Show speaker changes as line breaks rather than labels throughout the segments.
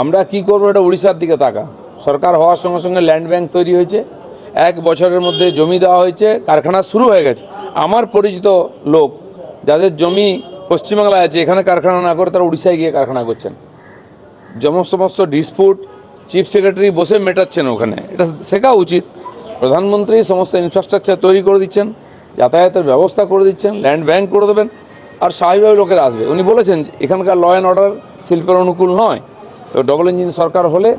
আমরা কি করবো, এটা উড়িষ্যার দিকে তাকা। সরকার হওয়ার সঙ্গে সঙ্গে ল্যান্ড ব্যাংক তৈরি হয়েছে, 1 বছরের মধ্যে জমি দেওয়া হয়েছে, কারখানা শুরু হয়ে গেছে। আমার পরিচিত লোক যাদের জমি পশ্চিমবাংলায় আছে, এখানে কারখানা না করে তারা উড়িষ্যায় গিয়ে কারখানা করছেন। সমস্ত ডিসপুট চিফ সেক্রেটারি বসে মেটাচ্ছেন ওখানে। এটা শেখা উচিত। প্রধানমন্ত্রী সমস্ত ইনফ্রাস্ট্রাকচার তৈরি করে দিচ্ছেন, যাতায়াতের ব্যবস্থা করে দিচ্ছেন, ল্যান্ড ব্যাংক করে দেবেন, আর স্বাভাবিকভাবে লোকেরা আসবে। উনি বলেছেন এখানকার ল অ্যান্ড অর্ডার শিল্পের অনুকূল নয়। তো ডবল ইঞ্জিন সরকার হলে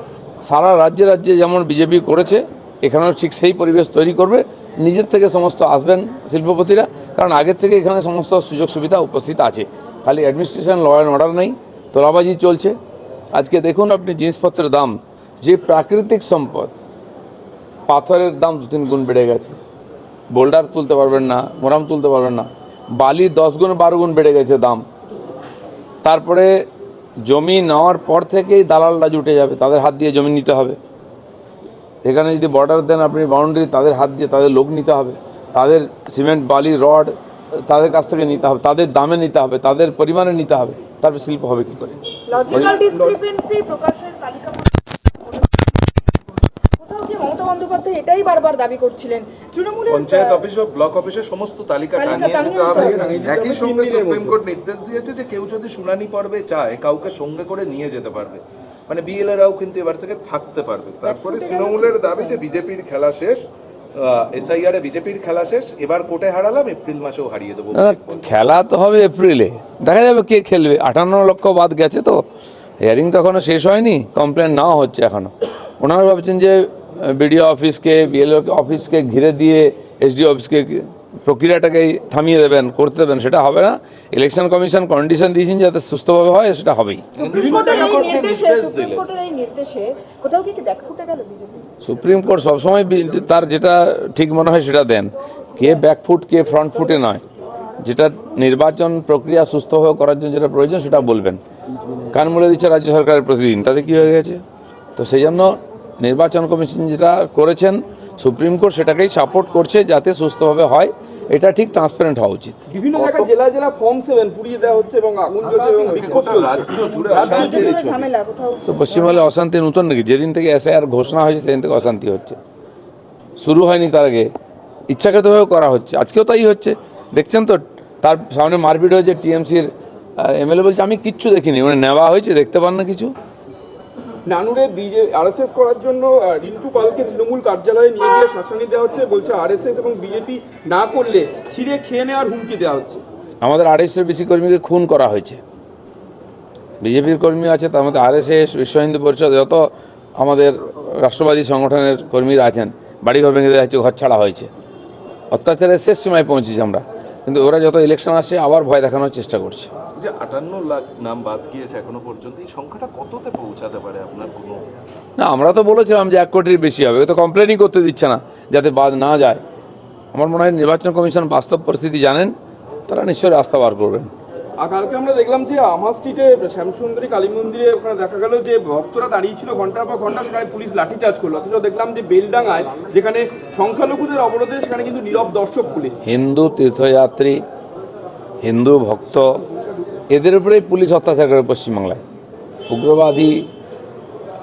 সারা রাজ্যে রাজ্যে যেমন বিজেপি করেছে, এখানেও ঠিক সেই পরিবেশ তৈরি করবে। নিজের থেকে সমস্ত আসবেন শিল্পপতিরা, কারণ আগের থেকে এখানে সমস্ত সুযোগ সুবিধা উপস্থিত আছে। খালি অ্যাডমিনিস্ট্রেশন, ল অ্যান্ড অর্ডার নেই, তোলাবাজি চলছে। আজকে দেখুন আপনি জিনিসপত্রের দাম, যে প্রাকৃতিক সম্পদ, পাথরের দাম 2-3 গুণ বেড়ে গেছে। বোল্ডার তুলতে পারবেন না, মোরাম তুলতে পারবেন না। বালি 10 গুণ 12 গুণ বেড়ে গেছে দাম। তারপরে জমি নেওয়ার পর থেকেই দালালরা জুটে যাবে, তাদের হাত দিয়ে জমি নিতে হবে। এখানে যদি বর্ডার দেন আপনি, বাউন্ডারি, তাদের হাত দিয়ে তাদের লোক নিতে হবে, তাদের সিমেন্ট বালি রড তাদের কাছ থেকে নিতে হবে, তাদের দামে নিতে হবে, তাদের পরিমাণে নিতে হবে। তারপরে শিল্প হবে কি করে?
লজিক্যাল ডিসক্রিপেন্সি প্রকাশের তালিকা কোথাও কি মমতা বন্দ্যোপাধ্যায় এটাই বারবার দাবি করছিলেন, তৃণমূলের
পঞ্চায়েত অফিস বা ব্লক অফিসের সমস্ত তালিকা টাঙিয়ে দিতে হবে। একই সঙ্গে সুপ্রিম কোর্ট নির্দেশ দিয়েছে যে কেউ যদি শুনানি পর্বে চায় কাউকে সঙ্গে করে নিয়ে যেতে পারবে, মানে বিএলএরাও কিন্তু এবার থেকে থাকতে পারবে। তারপরে তৃণমূলের দাবি যে বিজেপির খেলা শেষ, এসআইআর এ বিজেপির খেলা শেষ, এবার কোর্টে হারালাম, এপ্রিল মাসেও হারিয়ে দেবো।
খেলা তো হবে এপ্রিলে, দেখা যাবে কে খেলবে। 58 লক্ষ বাদ গেছে, তো হিয়ারিং তো এখনো শেষ হয়নি, কমপ্লেন নাও হচ্ছে এখনো। ওনারা ভাবছেন যে বিডিও অফিসকে, বিএলও অফিসকে ঘিরে দিয়ে এসডিও অফিসকে প্রক্রিয়াটাকে থামিয়ে দেবেন, করতে দেবেন, সেটা হবে না। ইলেকশন কমিশন কন্ডিশন দিয়েছেন যাতে সুস্থভাবে হয়, সেটা হবেই। সুপ্রিম কোর্ট সবসময় তার যেটা ঠিক মনে হয় সেটা দেন। কে ব্যাকফুট কে ফ্রন্ট ফুটে নয়, যেটা নির্বাচন প্রক্রিয়া সুস্থভাবে করার জন্য যেটা প্রয়োজন সেটা বলবেন। কান মুলে দিচ্ছে রাজ্য সরকারের প্রতিদিন, তাতে কী হয়ে গেছে? তো সেই জন্য নির্বাচন কমিশন যেটা করেছেন, সুপ্রিম কোর্ট সেটাকেই সাপোর্ট করছে যাতে সুস্থভাবে হয়। এটা ঠিক ট্রান্সপারেন্ট হওয়া উচিত।
বিভিন্ন জায়গায় জেলা জেলা ফর্ম 7 পুড়িয়ে দেওয়া হচ্ছে এবং আগুন জ্বলছে এবং বিক্ষোভ চলছে রাজ্য জুড়ে।
তো পশ্চিমবঙ্গে অশান্তি নতুন নাকি? যেদিন থেকে এসআইআর ঘোষণা হয়েছে সেদিন থেকে অশান্তি হচ্ছে, শুরু হয়নি তার আগে। ইচ্ছাকৃতভাবে করা হচ্ছে, আজকেও তাই হচ্ছে। দেখছেন তো, তার সামনে মারপিট হয়েছে, টিএমসির এমএলএ বলছে আমি কিচ্ছু দেখিনি, মানে নেওয়া হয়েছে, দেখতে পান না কিছু।
নানুরে আরএসএস করার জন্য রিন্টু পালকে তৃণমূল কার্যালয়ে নিয়ে গিয়ে শাসানি দেওয়া হচ্ছে, বলছে আরএসএস এবং বিজেপি না করলে ছিঁড়ে খেয়ে নেওয়ার হুমকি দেওয়া হচ্ছে।
আমাদের 250-এর বেশি কর্মীকে খুন করা হয়েছে। বিজেপির কর্মী আছে, তার মধ্যে আরএসএস, বিশ্ব হিন্দু পরিষদ, যত আমাদের রাষ্ট্রবাদী সংগঠনের কর্মীরা আছেন, বাড়িঘর ভেঙে দেওয়া হয়েছে, ঘর ছাড়া হয়েছে। অত্যাচারের শেষ সীমায় পৌঁছেছি আমরা, কিন্তু ওরা যত ইলেকশন আসছে আবার ভয় দেখানোর চেষ্টা করছে।
যে 58 লাখ নাম বাদ গিয়েছে এখনো পর্যন্ত, এই সংখ্যাটা কততে পৌঁছাতে পারে আপনার কোনো?
না, আমরা তো বলেছিলাম যে 1 কোটির বেশি হবে, তো কমপ্লেনই করতে দিচ্ছে না যাতে বাদ না যায়। আমার মনে হয় নির্বাচন কমিশন বাস্তব পরিস্থিতি জানেন, তারা নিশ্চয়ই রাস্তা বার করবেন।
আর কালকে আমরা দেখলাম যে আমা স্ট্রিটে শ্যামসুন্দরী কালী মন্দিরে ওখানে দেখা গেল যে ভক্তরা দাঁড়িয়ে ছিল ঘন্টার পর ঘন্টা, সেখানে পুলিশ লাঠিচার্জ করলো। অথচ দেখলাম যে বেলডাঙ্গায় যেখানে সংখ্যালঘুদের অবরোধে, সেখানে কিন্তু নীরব দর্শক পুলিশ।
হিন্দু তীর্থযাত্রী, হিন্দু ভক্ত, এদের উপরেই পুলিশ অত্যাচার করে পশ্চিমবাংলায়। উগ্রবাদী,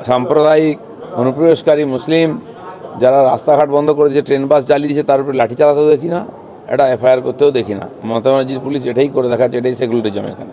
সাম্প্রদায়িক, অনুপ্রবেশকারী মুসলিম যারা রাস্তাঘাট বন্ধ করেছে, ট্রেন বাস জ্বালিয়ে দিয়েছে, তার উপরে লাঠি চালাতেও দেখি না, এটা এফআইআর করতেও দেখি না। মমতা ব্যানার্জির পুলিশ এটাই করে দেখাচ্ছে, এটাই সেকুলারিজম এখানে।